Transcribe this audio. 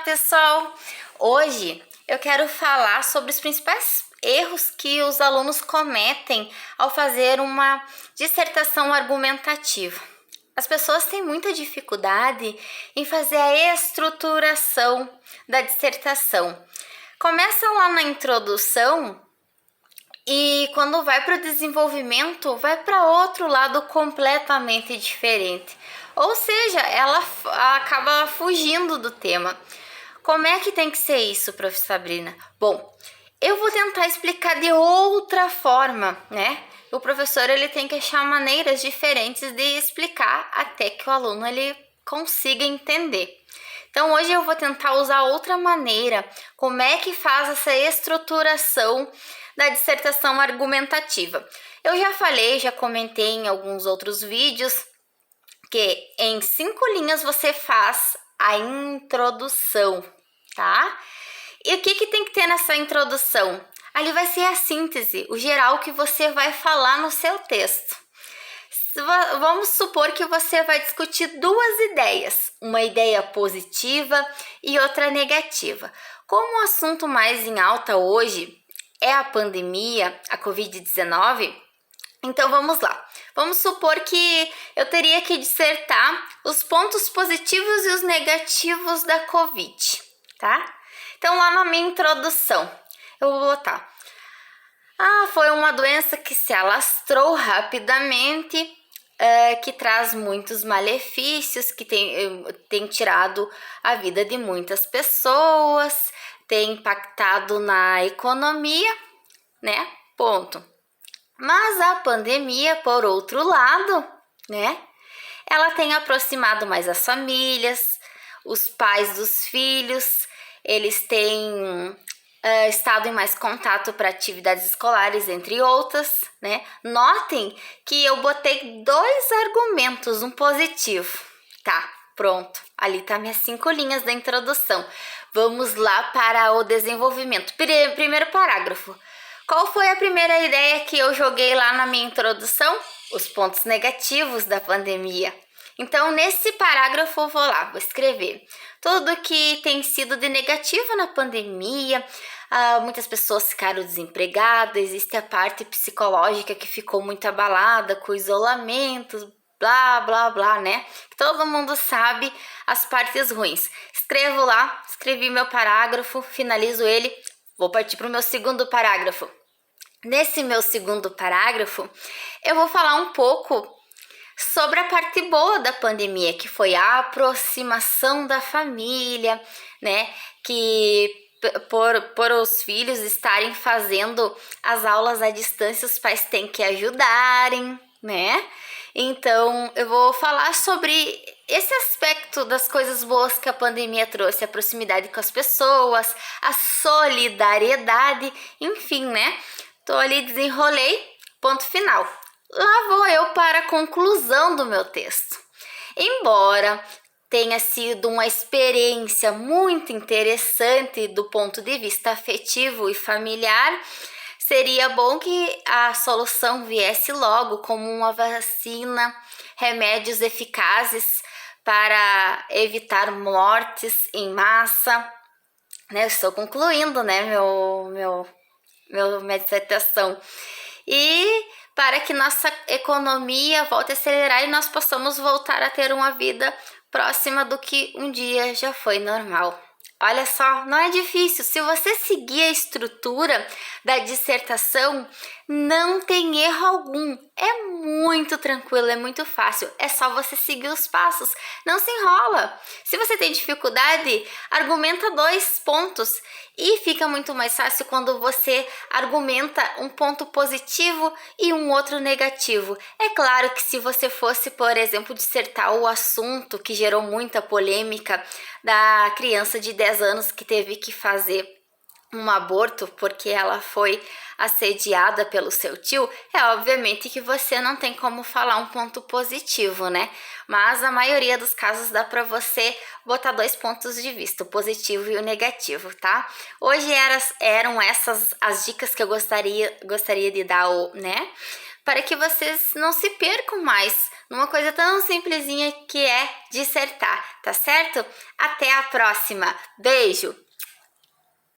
pessoal! Hoje eu quero falar sobre os principais erros que os alunos cometem ao fazer uma dissertação argumentativa. As pessoas têm muita dificuldade em fazer a estruturação da dissertação. Começa lá na introdução e quando vai para o desenvolvimento, vai para outro lado completamente diferente. Ou seja, ela acaba fugindo do tema. Como é que tem que ser isso, prof. Sabrina? Bom, eu vou tentar explicar de outra forma, né? O professor ele tem que achar maneiras diferentes de explicar até que o aluno ele consiga entender. Então, hoje eu vou tentar usar outra maneira. Como é que faz essa estruturação da dissertação argumentativa? Eu já falei, já comentei em alguns outros vídeos que em 5 linhas você faz a introdução, tá? E o que tem que ter nessa introdução? Ali vai ser a síntese, o geral que você vai falar no seu texto. Vamos supor que você vai discutir duas ideias, uma ideia positiva e outra negativa. Como o assunto mais em alta hoje é a pandemia, a Covid-19, então vamos lá. Vamos supor que eu teria que dissertar os pontos positivos e os negativos da Covid, tá? Então lá na minha introdução, eu vou botar: foi uma doença que se alastrou rapidamente, que traz muitos malefícios, que tem tirado a vida de muitas pessoas, tem impactado na economia, né? Ponto. Mas a pandemia, por outro lado, né? Ela tem aproximado mais as famílias, os pais dos filhos, eles têm estado em mais contato para atividades escolares, entre outras, né? Notem que eu botei 2 argumentos, um positivo. Tá, pronto. Ali tá minhas 5 linhas da introdução. Vamos lá para o desenvolvimento. Primeiro parágrafo. Qual foi a primeira ideia que eu joguei lá na minha introdução? Os pontos negativos da pandemia. Então, nesse parágrafo, eu vou escrever tudo que tem sido de negativo na pandemia. Muitas pessoas ficaram desempregadas, existe a parte psicológica que ficou muito abalada com o isolamento, blá, blá, blá, né? Todo mundo sabe as partes ruins. Escrevo lá, escrevi meu parágrafo, finalizo ele, vou partir para o meu segundo parágrafo. Nesse meu segundo parágrafo, eu vou falar um pouco sobre a parte boa da pandemia, que foi a aproximação da família, né? Que por os filhos estarem fazendo as aulas à distância, os pais têm que ajudarem, né? Então, eu vou falar sobre esse aspecto das coisas boas que a pandemia trouxe, a proximidade com as pessoas, a solidariedade, enfim, né? Tô ali, desenrolei, ponto final. Lá vou eu para a conclusão do meu texto. Embora tenha sido uma experiência muito interessante do ponto de vista afetivo e familiar, seria bom que a solução viesse logo, como uma vacina, remédios eficazes para evitar mortes em massa. Né? Eu estou concluindo, né, minha dissertação. E para que nossa economia volte a acelerar e nós possamos voltar a ter uma vida próxima do que um dia já foi normal. Olha só, não é difícil. Se você seguir a estrutura da dissertação, não tem erro algum. É muito tranquilo, é muito fácil. É só você seguir os passos. Não se enrola. Se você tem dificuldade, argumenta 2 pontos. E fica muito mais fácil quando você argumenta um ponto positivo e um outro negativo. É claro que se você fosse, por exemplo, dissertar o assunto que gerou muita polêmica da criança de 10 anos que teve que fazer um aborto porque ela foi assediada pelo seu tio, é obviamente que você não tem como falar um ponto positivo, né? Mas a maioria dos casos dá para você botar 2 pontos de vista, o positivo e o negativo, tá? Hoje eram essas as dicas que eu gostaria de dar, né? Para que vocês não se percam mais numa coisa tão simplesinha que é dissertar, tá certo? Até a próxima. Beijo!